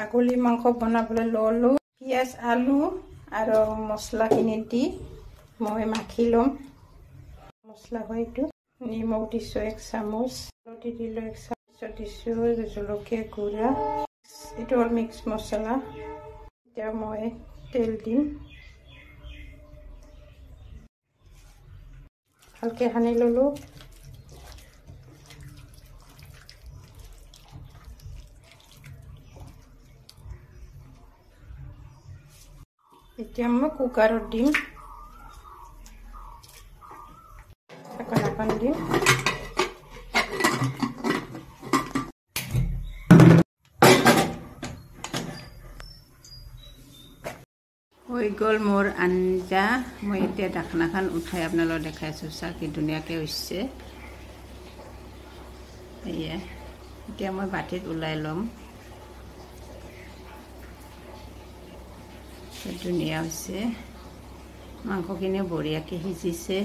ছাগলী মাংস বনাবলৈ ললো পিঁয়াজ আলু আৰু মছলাখিনি দি মই মাখি ল'ম মছলা হয় এইটো নিমখ দিছোঁ 1 চামুচ হালধি দিলোঁ 1 চামুচ দিছোঁ জলকীয়া গুড়া এইটো হ'ল মিক্স মছলা এতিয়া মই তেল দিম ভালকৈ সানি ল'লোঁ এতিয়া মই কুকাৰত দিম ঢাকন দিম হৈ গ'ল মোৰ আঞ্জা মই এতিয়া ঢাকনাখন উঠাই আপোনালোকক দেখাইছোঁ চাহ কি ধুনীয়াকৈ হৈছে এয়া এতিয়া মই বাটিত ওলাই ল'ম ধুনীয়া হৈছে মাংসখিনি বঢ়িয়াকৈ সিজিছে